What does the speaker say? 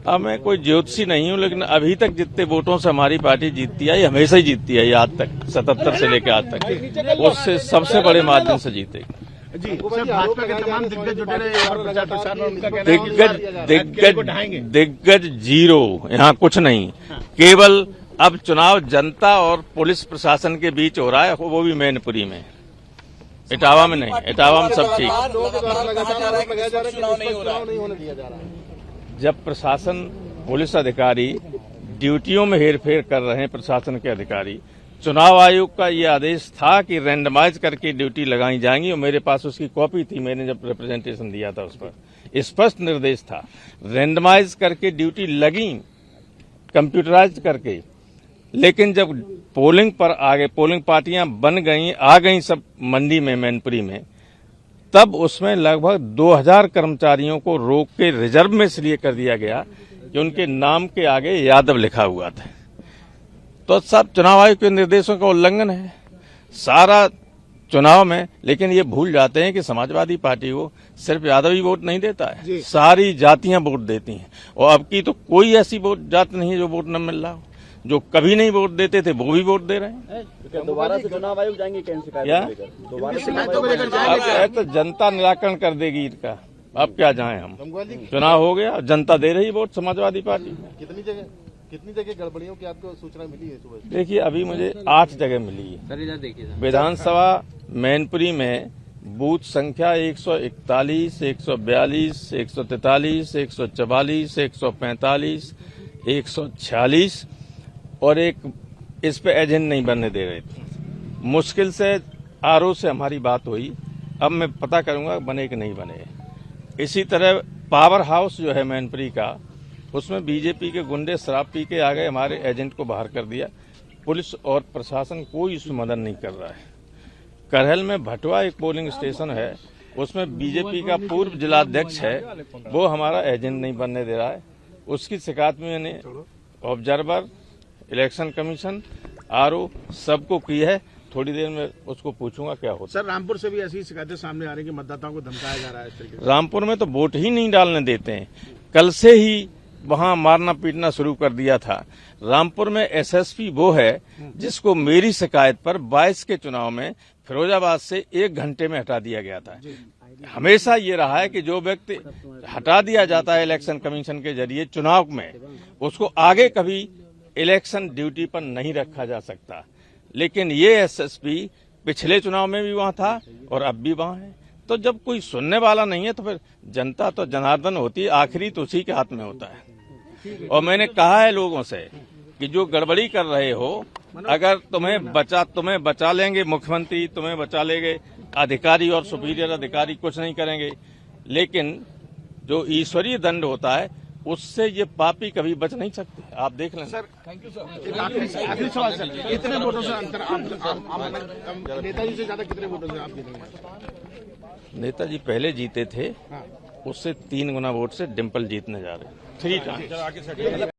अब मैं कोई ज्योतिषी नहीं हूं, लेकिन अभी तक जितने वोटों से हमारी पार्टी जीतती आई, हमेशा ही जीतती आई आज तक, 77 से लेकर आज तक, उससे सबसे बड़े मार्जिन से जीतेगी। जी सर, भाजपा के तमाम दिग्गज जुटे रहे और प्रचार प्रसार में उनका कहना है कि दिग्गज जीरो, यहाँ कुछ नहीं, केवल अब चुनाव जनता और पुलिस प्रशासन के बीच हो रहा है, वो भी मैनपुरी में, इटावा में नहीं, इटावा में सब ठीक। जब प्रशासन पुलिस अधिकारी ड्यूटियों में हेरफेर कर रहे हैं, प्रशासन के अधिकारी, चुनाव आयोग का ये आदेश था कि रैंडमाइज करके ड्यूटी लगाई जाएंगी, और मेरे पास उसकी कॉपी थी, मैंने जब रिप्रेजेंटेशन दिया था उस पर स्पष्ट निर्देश था, रैंडमाइज करके ड्यूटी लगी, कंप्यूटराइज करके। लेकिन जब पोलिंग पर आ गए, पोलिंग पार्टियां बन गई, आ गई सब मंडी में, मैनपुरी में, तब उसमें लगभग 2000 कर्मचारियों को रोक के रिजर्व में इसलिए कर दिया गया कि उनके नाम के आगे यादव लिखा हुआ था। तो सब चुनाव आयोग के निर्देशों का उल्लंघन है सारा चुनाव में। लेकिन ये भूल जाते हैं कि समाजवादी पार्टी को सिर्फ यादव ही वोट नहीं देता है, सारी जातियां वोट देती हैं, और अब की तो कोई ऐसी वोट जाति नहीं है जो वोट न मिल रहा हो। जो कभी नहीं वोट देते थे वो भी वोट दे रहे हैं। दोबारा से चुनाव आयोग जाएंगे, अब तो जनता निराकरण कर देगी इनका, अब क्या जाएं हम। चुनाव हो गया, जनता दे रही वोट समाजवादी पार्टी। कितनी जगह गड़बड़ियों की आपको सूचना मिली है सुबह? देखिए, अभी मुझे 8 जगह मिली है। विधानसभा मैनपुरी में बूथ संख्या 141, 142, 143, 144, 145, 146 और एक इस पे एजेंट नहीं बनने दे रहे थे। मुश्किल से आरओ से हमारी बात हुई, अब मैं पता करूंगा बने कि नहीं बने। इसी तरह पावर हाउस जो है मैनपुरी का, उसमें बीजेपी के गुंडे शराब पी के आ गए, हमारे एजेंट को बाहर कर दिया। पुलिस और प्रशासन कोई इसमें मदद नहीं कर रहा है। करहल में भटवा एक पोलिंग स्टेशन है, उसमें बीजेपी का पूर्व जिलाध्यक्ष है, वो हमारा एजेंट नहीं बनने दे रहा है। उसकी शिकायत में मैंने ऑब्जर्वर, इलेक्शन कमीशन, आरओ सबको की है। थोड़ी देर में उसको पूछूंगा क्या होता। सर, रामपुर से भी ऐसी शिकायतें सामने आ रही है कि मतदाताओं को धमकाया जा रहा है इस तरीके से। रामपुर में तो वोट ही नहीं डालने देते हैं, कल से ही वहां मारना पीटना शुरू कर दिया था। रामपुर में एसएसपी वो है जिसको मेरी शिकायत पर 22 के चुनाव में फिरोजाबाद से 1 घंटे में हटा दिया गया था। हमेशा ये रहा है कि जो व्यक्ति हटा दिया जाता है इलेक्शन कमीशन के जरिए चुनाव में, उसको आगे कभी इलेक्शन ड्यूटी पर नहीं रखा जा सकता। लेकिन ये एसएसपी पिछले चुनाव में भी वहां था और अब भी वहां है। तो जब कोई सुनने वाला नहीं है तो फिर जनता तो जनार्दन होती है, आखिरी तो उसी के हाथ में होता है। और मैंने कहा है लोगों से कि जो गड़बड़ी कर रहे हो, अगर तुम्हें बचा लेंगे मुख्यमंत्री, तुम्हें बचा लेंगे अधिकारी और सुपीरियर अधिकारी, कुछ नहीं करेंगे। लेकिन जो ईश्वरीय दंड होता है उससे ये पापी कभी बच नहीं सकते। आप देख लें। Sir, thank you sir. आखिरी सवाल सर, कितने वोटों से अंतर नेताजी से ज्यादा कितने वोटों से आप जीतेंगे? नेताजी पहले जीते थे, उससे 3 गुना वोट से डिम्पल जीतने जा रहे हैं। 3 टाइम्स।